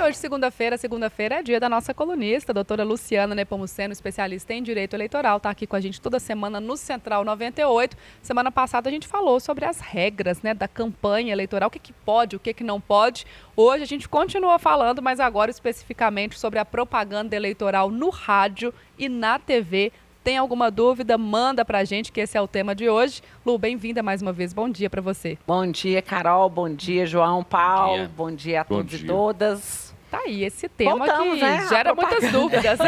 hoje, segunda-feira é dia da nossa colunista, a doutora Luciana Nepomuceno, especialista em direito eleitoral, está aqui com a gente toda semana no Central 98. Semana passada a gente falou sobre as regras, né, da campanha eleitoral, o que pode, o que não pode. Hoje a gente continua falando, mas agora especificamente sobre a propaganda eleitoral no rádio e na TV. Tem alguma dúvida? Manda pra gente, que esse é o tema de hoje. Lu, bem-vinda mais uma vez. Bom dia para você. Bom dia, Carol. Bom dia, João, Paulo. Bom dia a todos e todas. Tá aí, esse tema Voltamos, que né? gera muitas dúvidas.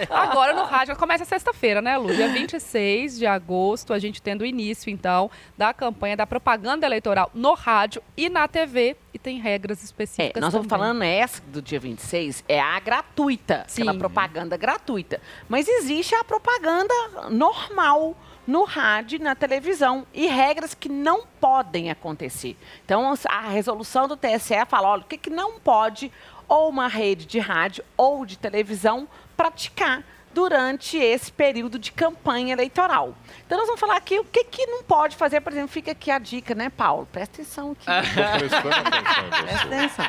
Agora no rádio, começa sexta-feira, né, Lu? Dia 26 de agosto, a gente tendo o início, então, da campanha da propaganda eleitoral no rádio e na TV. E tem regras específicas Nós estamos também. falando essa do dia 26, é a gratuita, aquela propaganda gratuita. Mas existe a propaganda normal no rádio e na televisão e regras que não podem acontecer. Então, a resolução do TSE fala, olha, o que não pode ou uma rede de rádio ou de televisão praticar durante esse período de campanha eleitoral. Então, nós vamos falar aqui o que não pode fazer. Por exemplo, fica aqui a dica, né, Paulo? Presta atenção aqui. Presta atenção.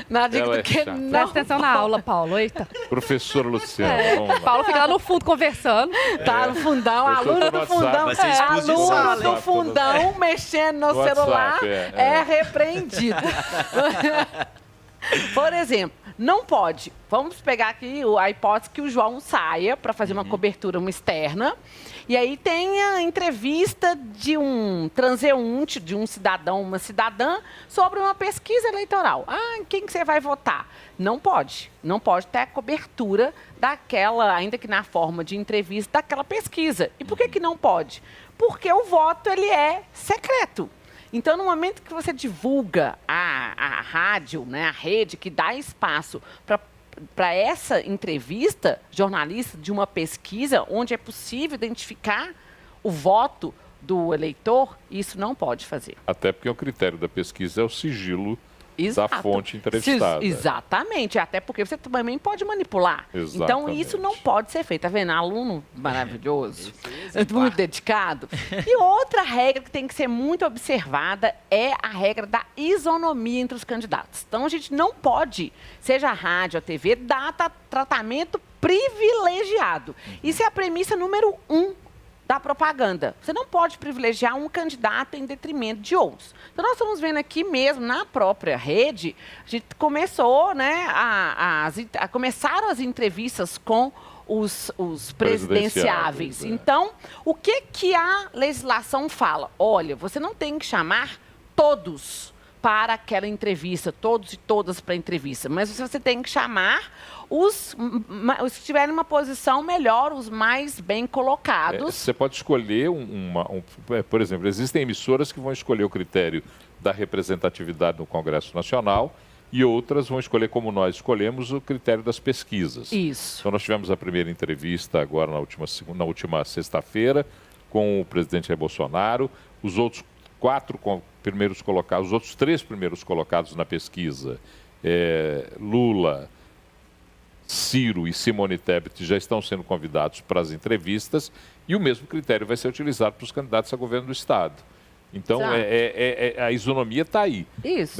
Na dica do que não... Presta atenção na aula, Paulo. Eita. Professora Luciana, vamos lá. Paulo fica lá no fundo conversando. Tá no fundão, aluno do fundão. Aluno do fundão mexendo no celular é repreendido. Por exemplo, não pode. Vamos pegar aqui a hipótese que o João saia para fazer uma cobertura externa. E aí tem a entrevista de um transeunte, de um cidadão, uma cidadã, sobre uma pesquisa eleitoral. Em quem que você vai votar? Não pode. Não pode ter a cobertura daquela, ainda que na forma de entrevista, daquela pesquisa. E por que não pode? Porque o voto ele é secreto. Então, no momento que você divulga a rádio, né, a rede que dá espaço para essa entrevista jornalista de uma pesquisa, onde é possível identificar o voto do eleitor, isso não pode fazer. Até porque o critério da pesquisa é o sigilo da fonte entrevistada. Exatamente, até porque você também pode manipular. Exatamente. Então, isso não pode ser feito. Tá vendo? Aluno maravilhoso, muito dedicado. E outra regra que tem que ser muito observada é a regra da isonomia entre os candidatos. Então, a gente não pode, seja a rádio, a TV, dar tratamento privilegiado. Isso é a premissa número 1 da propaganda. Você não pode privilegiar um candidato em detrimento de outros. Então, nós estamos vendo aqui mesmo, na própria rede, a gente começou, né, começaram as entrevistas com os presidenciáveis. Então, o que a legislação fala? Olha, você não tem que chamar todos para aquela entrevista, todos e todas para a entrevista, mas você tem que chamar os que tiverem uma posição melhor, os mais bem colocados. Você pode escolher por exemplo, existem emissoras que vão escolher o critério da representatividade no Congresso Nacional e outras vão escolher, como nós escolhemos, o critério das pesquisas. Isso. Então, nós tivemos a primeira entrevista agora na última sexta-feira com o presidente Jair Bolsonaro, os outros os outros 3 primeiros colocados na pesquisa, Lula, Ciro e Simone Tebet, já estão sendo convidados para as entrevistas e o mesmo critério vai ser utilizado para os candidatos a governo do Estado. Então, a isonomia está aí. Isso.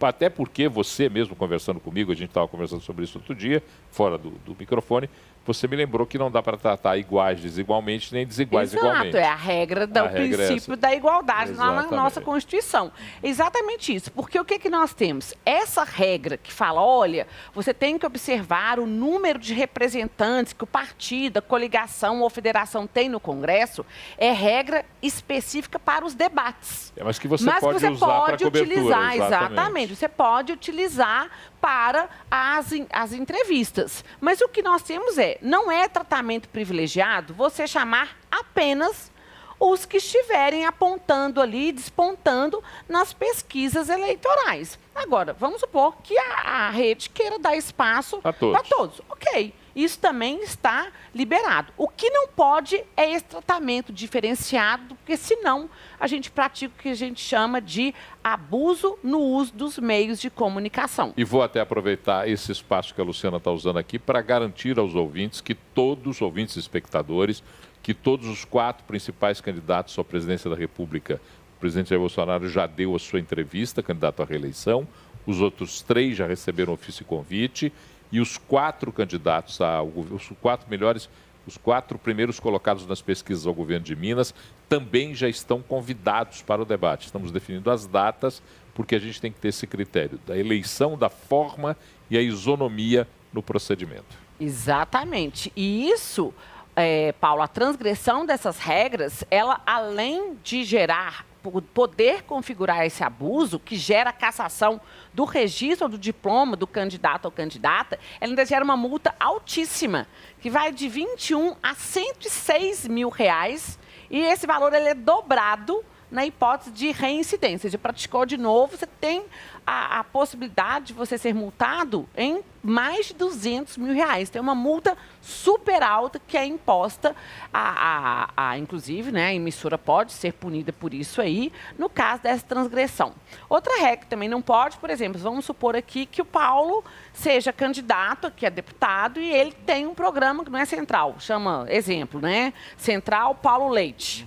Até porque você mesmo conversando comigo, a gente estava conversando sobre isso outro dia, fora do microfone, você me lembrou que não dá para tratar iguais desigualmente, nem desiguais igualmente. É a regra do princípio da igualdade na nossa Constituição. Exatamente isso. Porque o que nós temos? Essa regra que fala, olha, você tem que observar o número de representantes que o partido, a coligação ou federação tem no Congresso, é regra específica para os debates. Mas que você pode usar para cobertura. Exatamente. Você pode utilizar para as entrevistas. Mas o que nós temos não é tratamento privilegiado você chamar apenas os que estiverem apontando ali, despontando nas pesquisas eleitorais. Agora, vamos supor que a rede queira dar espaço para todos. Ok, isso também está liberado. O que não pode é esse tratamento diferenciado, porque senão a gente pratica o que a gente chama de abuso no uso dos meios de comunicação. E vou até aproveitar esse espaço que a Luciana está usando aqui para garantir aos ouvintes que todos os ouvintes e espectadores, que todos os 4 principais candidatos à presidência da República, o presidente Jair Bolsonaro já deu a sua entrevista, candidato à reeleição, os outros 3 já receberam ofício e convite, e os 4 candidatos os 4 primeiros colocados nas pesquisas ao governo de Minas também já estão convidados para o debate. Estamos definindo as datas, porque a gente tem que ter esse critério da eleição, da forma e a isonomia no procedimento. Exatamente. E isso, Paulo, a transgressão dessas regras, ela, além de poder configurar esse abuso, que gera a cassação do registro do diploma do candidato ou candidata, ela ainda gera uma multa altíssima, que vai de 21 a 106 mil reais, e esse valor ele é dobrado na hipótese de reincidência. Se praticou de novo, você tem a possibilidade de você ser multado em mais de 200 mil reais. Tem uma multa super alta que é imposta, inclusive, né, a emissora pode ser punida por isso aí, no caso dessa transgressão. Outra regra que também não pode, por exemplo, vamos supor aqui que o Paulo seja candidato, que é deputado, e ele tem um programa que não é central, chama, exemplo, né, Central Paulo Leite.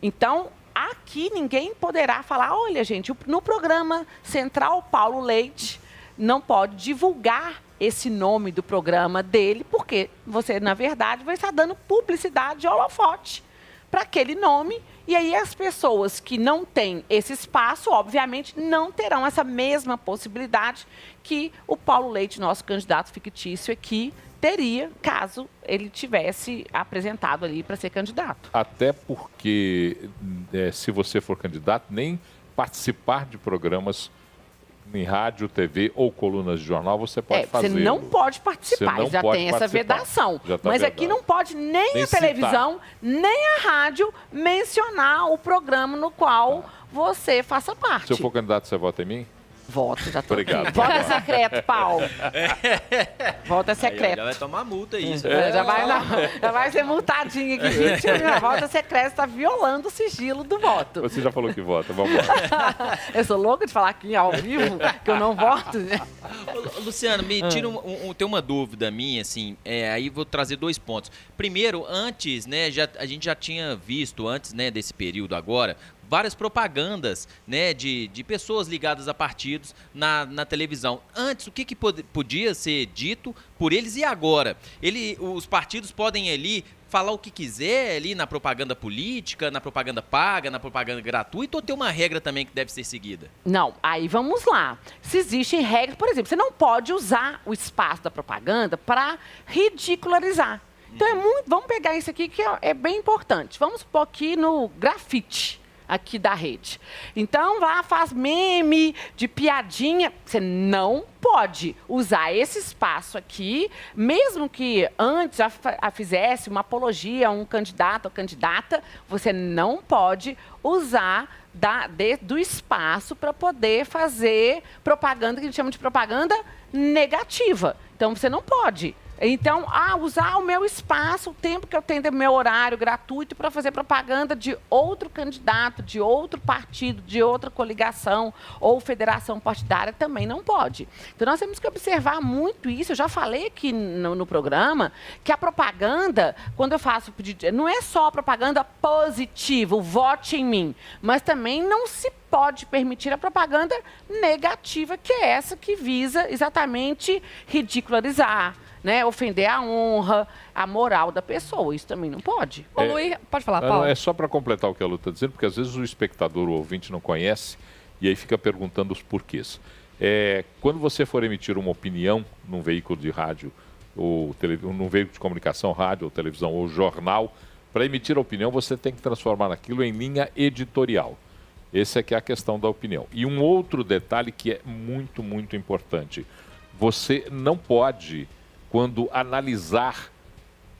Então, aqui ninguém poderá falar, olha, gente, no programa Central Paulo Leite não pode divulgar esse nome do programa dele, porque você, na verdade, vai estar dando publicidade de holofote para aquele nome, e aí as pessoas que não têm esse espaço, obviamente, não terão essa mesma possibilidade que o Paulo Leite, nosso candidato fictício aqui, teria, caso ele tivesse apresentado ali para ser candidato. Até porque, se você for candidato, nem participar de programas em rádio, TV ou colunas de jornal, você pode fazer. Você não pode participar, já tem essa vedação. Mas aqui não pode nem a televisão, nem a rádio mencionar o programa no qual você faça parte. Se eu for candidato, você vota em mim? Voto, já tô Obrigado. aqui. Voto é secreto, Paulo. Voto é secreto. Já vai tomar multa isso. Já vai ser multadinho aqui. 20 mil. Voto é secreto, está violando o sigilo do voto. Você já falou que vota, vamos lá. Eu sou louca de falar aqui ao vivo que eu não voto. Luciano, me tira tem uma dúvida minha, assim, aí vou trazer 2 pontos. Primeiro, antes, né, a gente já tinha visto, antes, né, desse período agora, várias propagandas, né, de pessoas ligadas a partidos na televisão. Antes, o que podia ser dito por eles e agora? Os partidos podem ali falar o que quiser ali na propaganda política, na propaganda paga, na propaganda gratuita, ou tem uma regra também que deve ser seguida? Não, aí vamos lá. Se existem regras, por exemplo, você não pode usar o espaço da propaganda para ridicularizar. Então, vamos pegar isso aqui que é bem importante. Vamos supor aqui no grafite aqui da rede. Então, lá faz meme de piadinha. Você não pode usar esse espaço aqui, mesmo que antes já fizesse uma apologia a um candidato ou candidata, você não pode usar do espaço para poder fazer propaganda, que a gente chama de propaganda negativa. Então, você não pode. Então, usar o meu espaço, o tempo que eu tenho do meu horário gratuito para fazer propaganda de outro candidato, de outro partido, de outra coligação ou federação partidária também não pode. Então, nós temos que observar muito isso. Eu já falei aqui no programa que a propaganda, quando eu faço pedido, não é só a propaganda positiva, o vote em mim, mas também não se pode permitir a propaganda negativa, que é essa que visa exatamente ridicularizar, né, ofender a honra, a moral da pessoa. Isso também não pode. Ô, Luiz, pode falar, Paulo. É só para completar o que a Lu está dizendo, porque às vezes o espectador, o ouvinte, não conhece e aí fica perguntando os porquês. Quando você for emitir uma opinião num veículo de rádio, ou num veículo de comunicação, rádio, ou televisão, ou jornal, para emitir a opinião, você tem que transformar aquilo em linha editorial. Essa é que é a questão da opinião. E um outro detalhe que é muito, muito importante. Você não pode, quando analisar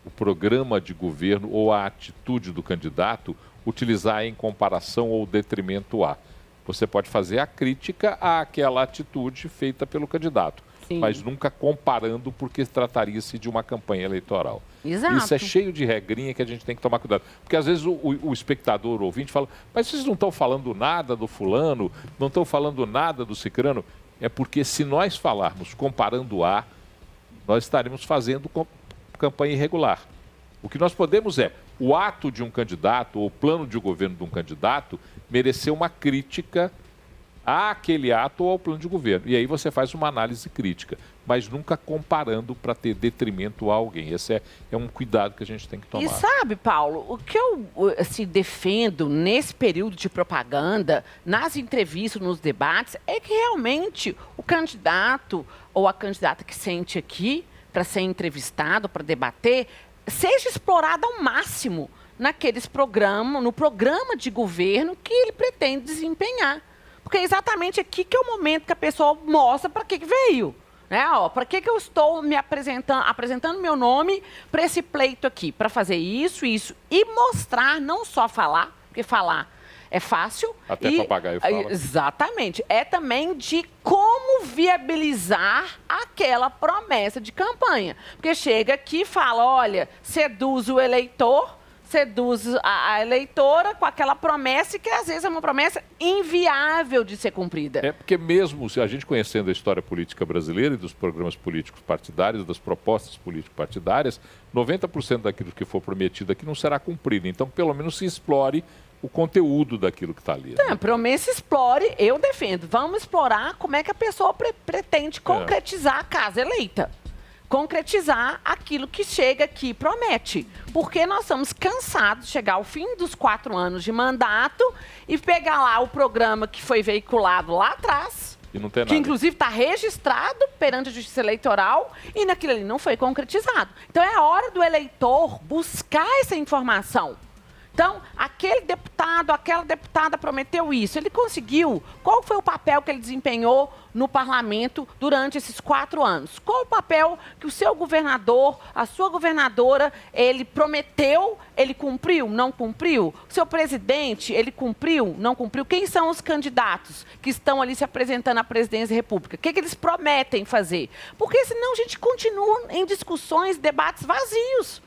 o programa de governo ou a atitude do candidato, utilizar em comparação ou detrimento a. Você pode fazer a crítica àquela atitude feita pelo candidato, sim, mas nunca comparando, porque trataria-se de uma campanha eleitoral. Exato. Isso é cheio de regrinha que a gente tem que tomar cuidado. Porque às vezes o espectador, o ouvinte, fala, mas vocês não estão falando nada do fulano, não estão falando nada do cicrano. É porque se nós falarmos comparando nós estaremos fazendo campanha irregular. O que nós podemos o ato de um candidato ou o plano de governo de um candidato merecer uma crítica àquele ato ou ao plano de governo. E aí você faz uma análise crítica, mas nunca comparando para ter detrimento a alguém. Esse é um cuidado que a gente tem que tomar. E sabe, Paulo, o que eu defendo nesse período de propaganda, nas entrevistas, nos debates, é que realmente o candidato ou a candidata que sente aqui para ser entrevistado, para debater, seja explorado ao máximo no programa de governo que ele pretende desempenhar. Porque é exatamente aqui que é o momento que a pessoa mostra para que veio. Né? Para que eu estou me apresentando meu nome para esse pleito aqui? Para fazer isso. E mostrar, não só falar, porque falar é fácil. Até papagaio fala. Exatamente. É também de como viabilizar aquela promessa de campanha. Porque chega aqui e fala, olha, seduz o eleitor, seduz a eleitora com aquela promessa que às vezes é uma promessa inviável de ser cumprida. É porque mesmo se a gente conhecendo a história política brasileira e dos programas políticos partidários, das propostas políticos partidárias, 90% daquilo que for prometido aqui não será cumprido. Então, pelo menos se explore o conteúdo daquilo que está ali. Então, promessa explore, eu defendo. Vamos explorar como é que a pessoa pretende concretizar caso eleita. Concretizar aquilo que chega aqui e promete. Porque nós estamos cansados de chegar ao fim dos 4 anos de mandato e pegar lá o programa que foi veiculado lá atrás, e não tem que nada. inclusive está registrado perante a Justiça Eleitoral e naquilo ali não foi concretizado. Então é a hora do eleitor buscar essa informação. Então, aquele deputado, aquela deputada prometeu isso. Ele conseguiu? Qual foi o papel que ele desempenhou no parlamento durante esses 4 anos? Qual o papel que o seu governador, a sua governadora, ele prometeu, ele cumpriu, não cumpriu? O seu presidente, ele cumpriu, não cumpriu? Quem são os candidatos que estão ali se apresentando à presidência da República? O que eles prometem fazer? Porque senão a gente continua em discussões, debates vazios.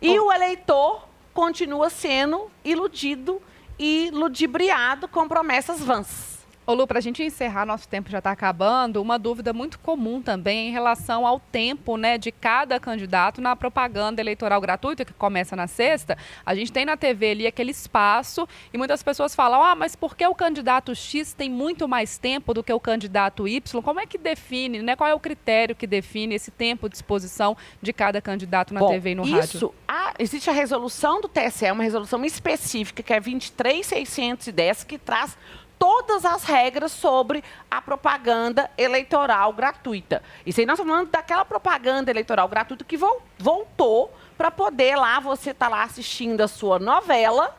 E o eleitor continua sendo iludido e ludibriado com promessas vãs. Ô Lu, para a gente encerrar, nosso tempo já está acabando, uma dúvida muito comum também em relação ao tempo, né, de cada candidato na propaganda eleitoral gratuita, que começa na sexta. A gente tem na TV ali aquele espaço e muitas pessoas falam, mas por que o candidato X tem muito mais tempo do que o candidato Y? Como é que define, né, qual é o critério que define esse tempo de exposição de cada candidato na TV e no rádio? Existe a resolução do TSE, uma resolução específica, que é 23.610, que traz todas as regras sobre a propaganda eleitoral gratuita. Isso aí nós estamos falando daquela propaganda eleitoral gratuita que voltou para poder lá, você está lá assistindo a sua novela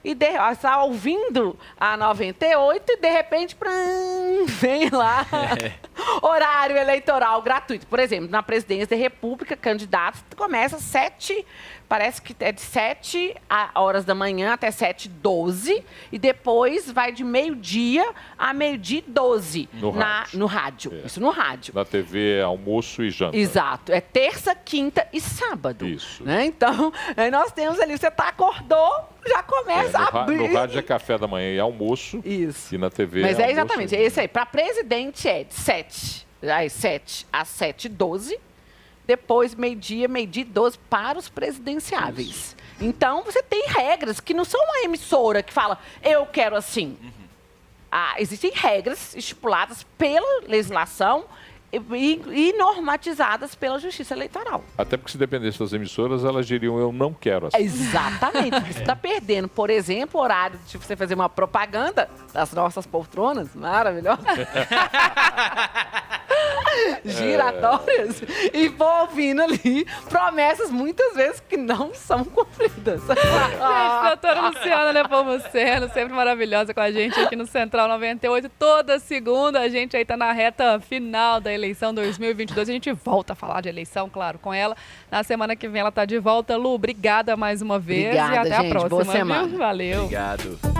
e está ouvindo a 98 e de repente vem lá horário eleitoral gratuito. Por exemplo, na presidência da República, candidatos começa parece que é de 7 horas da manhã até 7h12 e depois vai de meio-dia a meio-dia 12 no rádio. Isso no rádio. Na TV é almoço e janta. Exato. É terça, quinta e sábado. Isso. Né? Então, aí nós temos ali, você acordou, já começa a abrir. No rádio é café da manhã e almoço. Isso. E na TV Mas é exatamente, é isso aí. Para presidente é de 7 às 7h12. Depois, meio-dia 12 para os presidenciáveis. Isso. Então, você tem regras que não são uma emissora que fala, eu quero assim. Existem regras estipuladas pela legislação e normatizadas pela Justiça Eleitoral. Até porque se dependesse das emissoras, elas diriam, eu não quero assim. Exatamente. Você está perdendo, por exemplo, o horário de você fazer uma propaganda das nossas poltronas maravilhosas. Giratórias e vou ouvindo ali promessas muitas vezes que não são cumpridas. Gente, doutora Luciana Nepomuceno, sempre maravilhosa com a gente aqui no Central 98. Toda segunda a gente aí tá na reta final da eleição 2022. A gente volta a falar de eleição, claro, com ela. Na semana que vem ela tá de volta. Lu, obrigada mais uma vez. Obrigada, e até gente. a próxima. Boa semana. Viu? Valeu. Obrigado.